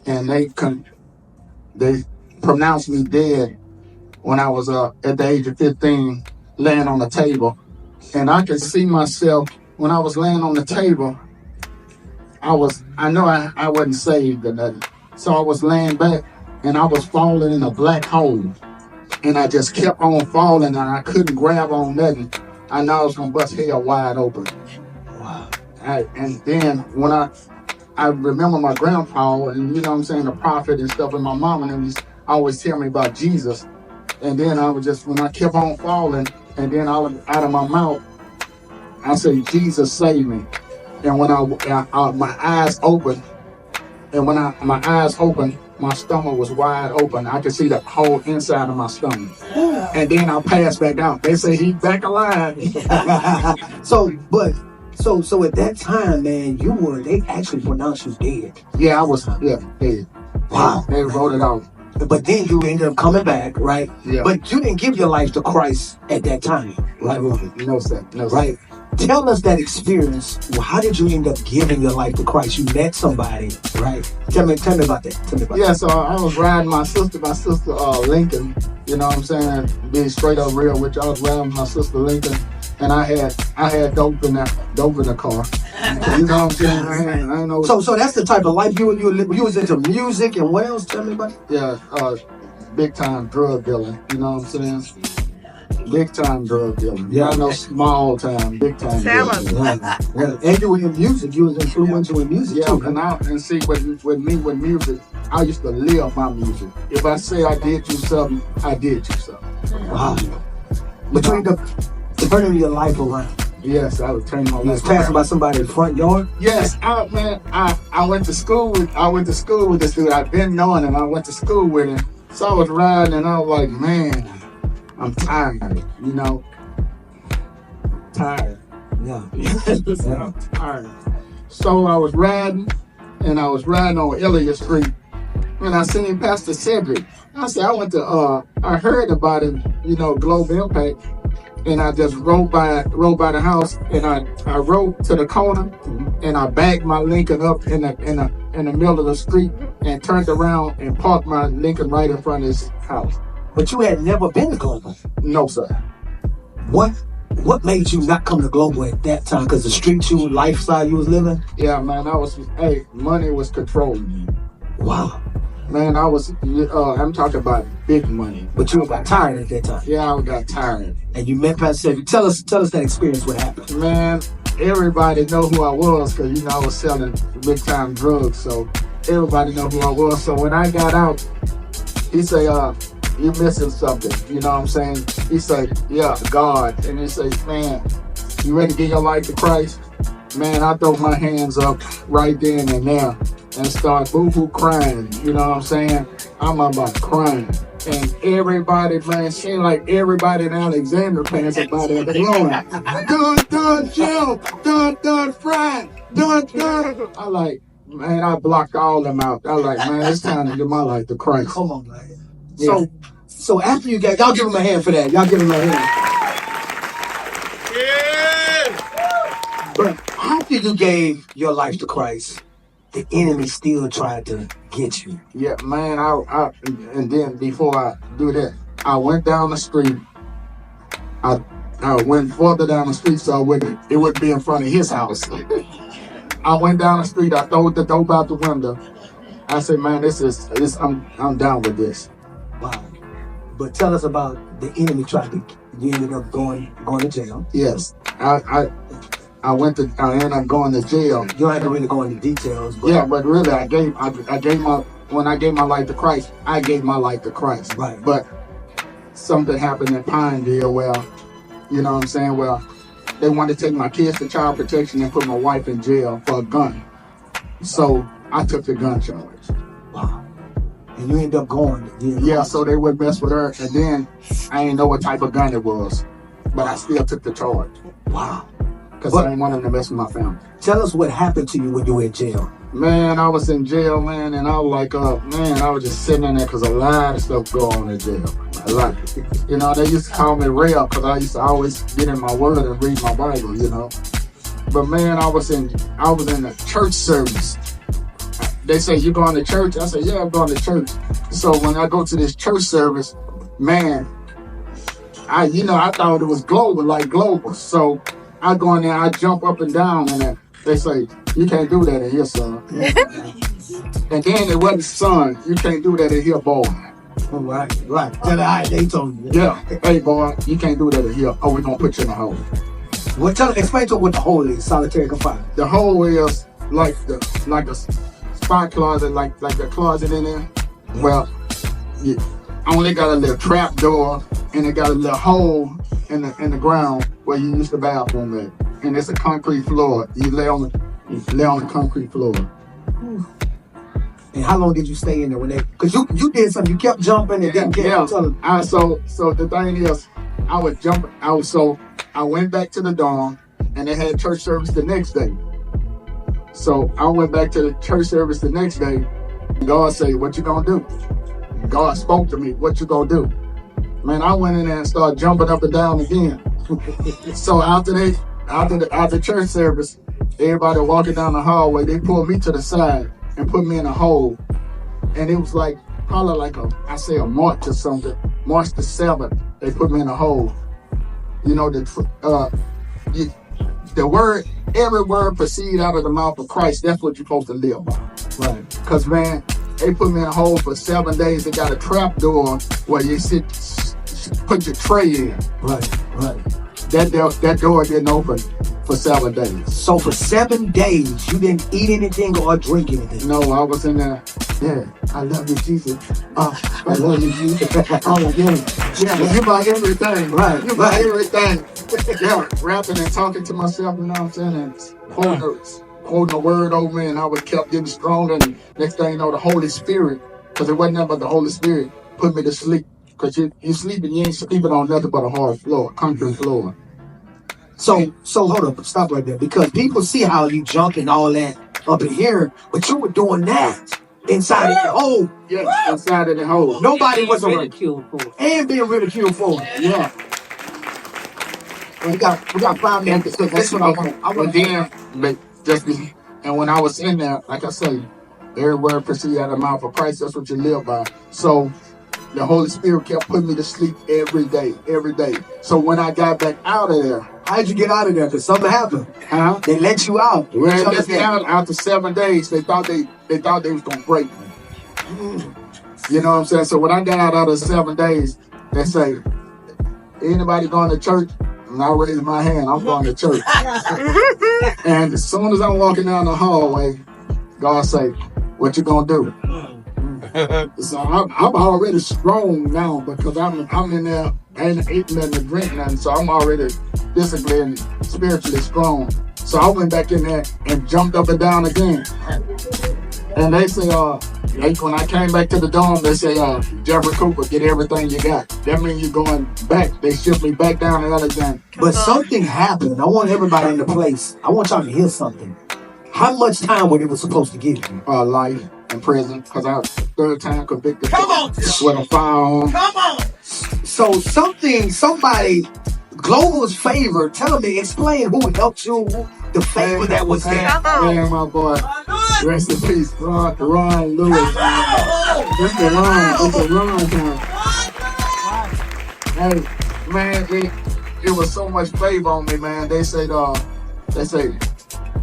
and they pronounced me dead when I was at the age of 15, laying on the table. And I could see myself when I was laying on the table. I know I wasn't saved or nothing. So I was laying back and I was falling in a black hole. And I just kept on falling and I couldn't grab on nothing. I know I was gonna bust hell wide open. Wow. And then when I remember my grandpa and you know what I'm saying, the prophet and stuff, and my mom and them used to always tell me about Jesus. And then when I kept on falling, and then out of my mouth, I said, Jesus saved me. And when my eyes opened, and when my eyes opened, my stomach was wide open. I could see the whole inside of my stomach. And then I passed back out. They say he's back alive. So at that time, man, they actually pronounced you dead. Yeah, I was dead. Wow. They wrote it out. But then you ended up coming back, right? Yeah. But you didn't give your life to Christ at that time, right? No, sir. Right. Tell us that experience. Well, how did you end up giving your life to Christ? You met somebody, right? Tell me about that. Yeah, so I was riding my sister Lincoln. You know what I'm saying? Being straight up real with you, I was riding my sister Lincoln, and I had dope in the car. You know what I'm saying? I know. So that's the type of life you was into music and what else? Tell me about it. Yeah, big time drug dealing. You know what I'm saying? Big time drug dealing. Yeah, no small time, big time drug dealing. And you were in music. You was influential in music too. And see with music, I used to live my music. If I say I did you something, I did you something. Wow. But you ended up turning your life around. Yes, I was turning my life around. You was passing by somebody's front yard? Yes, I went to school with this dude. I've been knowing him. I went to school with him. So I was riding and I was like, man, I'm tired, you know. Tired. Yeah. I'm tired. So I was riding on Elliott Street and I seen Pastor Cedric. I said, I heard about him, you know, Global Impact. And I just rode by the house, and I rode to the corner, and I backed my Lincoln up in the middle of the street, and turned around and parked my Lincoln right in front of his house. But you had never been to Global? No, sir. What made you not come to Global at that time? Because the street lifestyle you was living? Yeah, man, money was controlling me. Wow. Man, I'm talking about big money. But you got tired at that time? Yeah, I got tired. And you met Pastor Cedric. Tell us that experience, what happened. Man, everybody know who I was because, you know, I was selling big time drugs. So everybody know who I was. So when I got out, he say, you're missing something. You know what I'm saying? He say, yeah, God. And he say, man, you ready to give your life to Christ? Man, I throw my hands up right then and there and start boo-hoo crying. You know what I'm saying? I'm about crying. And everybody, man, seemed like everybody in Alexander pants about it. Done, Jill, done, Fry, done. I like, man, I blocked all them out. I like, man, it's time to give my life to Christ. Come on, man. Yeah. So after you got, y'all give him a hand for that. Y'all give him a hand. Yeah. But after you gave your life to Christ, the enemy still tried to get you. Yeah, man, and then before I do that, I went down the street. I went further down the street so it wouldn't be in front of his house. I went down the street, I threw the dope out the window. I said, man, I'm down with this. Wow. But tell us about the enemy you ended up going to jail. Yes. I ended up going to jail. You don't have to really go into details. But yeah, but really, when I gave my life to Christ, I gave my life to Christ. Right. But something happened in Pineville where, you know what I'm saying, where they wanted to take my kids to child protection and put my wife in jail for a gun. So I took the gun charge. Wow. And you ended up going. Yeah, so they would mess with her. And then I didn't know what type of gun it was. But I still took the charge. Wow. Because I didn't want them to mess with my family. Tell us what happened to you when you were in jail. Man, I was in jail, man, and I was like, I was just sitting in there because a lot of stuff go on in jail. A lot. You know, they used to call me Rail because I used to always get in my word and read my Bible, you know. But man, I was in the church service. they say, you going to church? I say, yeah, I'm going to church. So when I go to this church service, man, I thought it was global, like global. So I go in there, I jump up and down, and they say, you can't do that in here, son. And then it wasn't son, you can't do that in here, boy. Right. They told you. Yeah, hey boy, you can't do that in here. Oh, we're gonna put you in the hole. Well, explain to them what the hole is, solitary confinement. The hole is like a spy closet, like a closet in there. Yeah. Well, you only got a little trap door, and it got a little hole in the ground where you use the bathroom at, and it's a concrete floor. You lay on the concrete floor. And how long did you stay in there because you did something, you kept jumping and didn't care. So the thing is, I would jump. I went back to the dorm, and they had church service the next day. So I went back to the church service the next day. God said, what you gonna do? God spoke to me, what you gonna do? Man, I went in there and started jumping up and down again. So after church service, everybody walking down the hallway, they pulled me to the side and put me in a hole. And it was like, probably like a March or something. March the 7th, they put me in a hole. You know, the word, every word proceed out of the mouth of Christ. That's what you're supposed to live by. Right. Because, man, they put me in a hole for 7 days. They got a trap door where you put your tray in. Right. That door didn't open for 7 days. So for 7 days, you didn't eat anything or drink anything? No, I was in there. Yeah, I love you, Jesus. I love you, Jesus. Oh, yeah, you buy everything. Right. You buy everything. Yeah, rapping and talking to myself, you know what I'm saying? And quoting a word over me, and I was kept getting stronger. And next thing you know, the Holy Spirit, because it wasn't nothing but the Holy Spirit, put me to sleep. Because you sleeping, you ain't sleeping on nothing but a hard floor, concrete floor. So hold up, stop right there. Because people see how you jump and all that up in here, but you were doing that inside of the hole. Yeah, inside of the hole. Nobody was ridiculed for it. And being ridiculed for it. Yeah. We got 5 minutes. That's what I want. And when I was in there, like I say, every word proceed out of the mouth of Christ. That's what you live by. So the Holy Spirit kept putting me to sleep every day. So when I got back out of there, how'd you get out of there? Because something happened. Huh? They let you out. They let me out after 7 days. They thought they was gonna break me. You know what I'm saying? So when I got out of 7 days, they say, anybody going to church? And I raised my hand, I'm going to church. And as soon as I'm walking down the hallway, God say, what you gonna do? So I'm already strong now because I'm in there, I ain't eating nothing to drink nothing, so I'm already physically and spiritually strong. So I went back in there and jumped up and down again. And they say, when I came back to the dorm, they say, Jeffery Cooper, get everything you got. That means you're going back. They shipped me back down to Alexander. But something happened. I want everybody in the place. I want y'all to hear something. How much time were they supposed to give you? Life in prison, because I was 3rd time convicted. Come on! With a firearm. Come on! So somebody, Global's favor, tell me, explain who helped you, the favor that was there. Man, my boy. Rest in peace, Ron Lewis. It's a Ron time. Hey, man, it was so much favor on me, man. They say,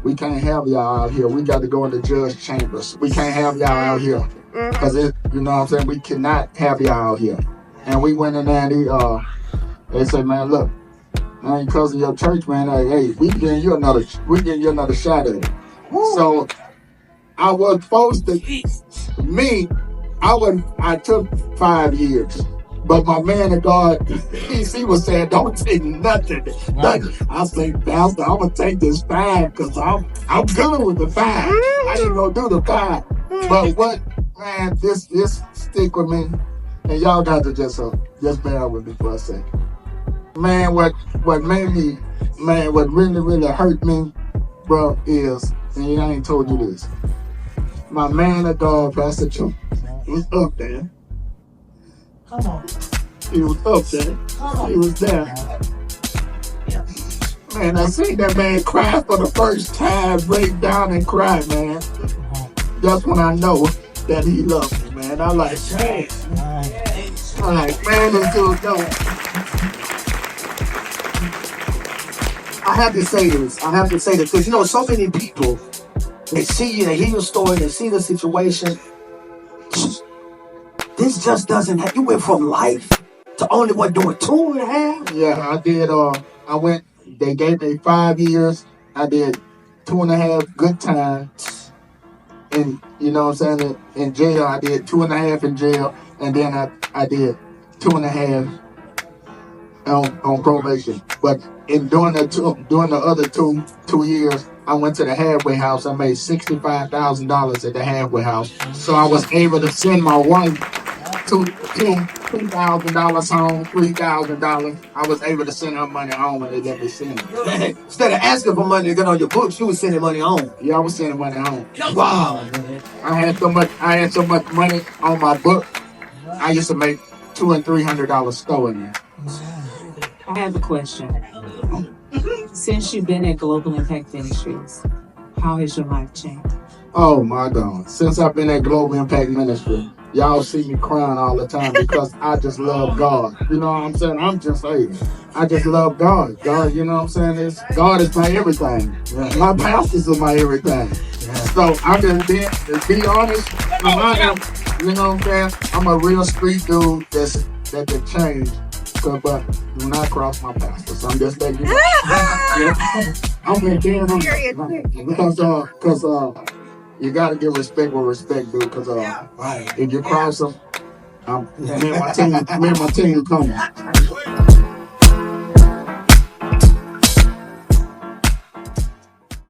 we can't have y'all out here. We got to go in the judge chambers. We can't have y'all out here. Because you know what I'm saying? We cannot have y'all out here. And we went in there and they said, man, look, man, because of your church, man, hey, we getting you another shot at it. So I was supposed to, I took 5 years. But my man of God, he was saying, don't take nothing. I say, Pastor, I'm going to take this 5 because I'm good with the 5. I ain't going to do the 5. But what, man, this stick with me. And y'all got to just bear with me for a second. Man, what made me, man, what really, really hurt me, bro, is, and I ain't told you this, my man of God, Pastor Chuck, was up there. Come on. He was up there. He was there. Man, I seen that man cry for the first time, break down and cry, man. that's when I know that he loves me, man. I'm like, hey. I'm like, man, this dude don't. I have to say this. Because, so many people, they see you, they hear your story, they see the situation. This just doesn't have, you went from life to only doing 2.5? Yeah, I did. They gave me 5 years. I did 2.5 good times. And you know what I'm saying? In jail, I did 2.5 in jail. And then I did 2.5 on probation. But during the other two years, I went to the halfway house. I made $65,000 at the halfway house. So I was able to send my wife $2,000 home, $3,000. I was able to send her money home, and they let me send it. Instead of asking for money to get on your books, you was sending money home. Yeah, I was sending money home. Wow. I had so much money on my book. I used to make $200 and $300 stolen there. I have a question. Since you've been at Global Impact Ministries, how has your life changed? Oh my God. Since I've been at Global Impact Ministry, y'all see me crying all the time because I just love God. You know what I'm saying? I just love God. God, you know what I'm saying? God is my everything. My pastors are my everything. So I'm just to be honest, you know what I'm saying? I'm a real street dude that can change. But do not cross my pastors. I'm just letting you know. I'm going to because you got to give respect where respect due. Because if you cross them, me and my team coming.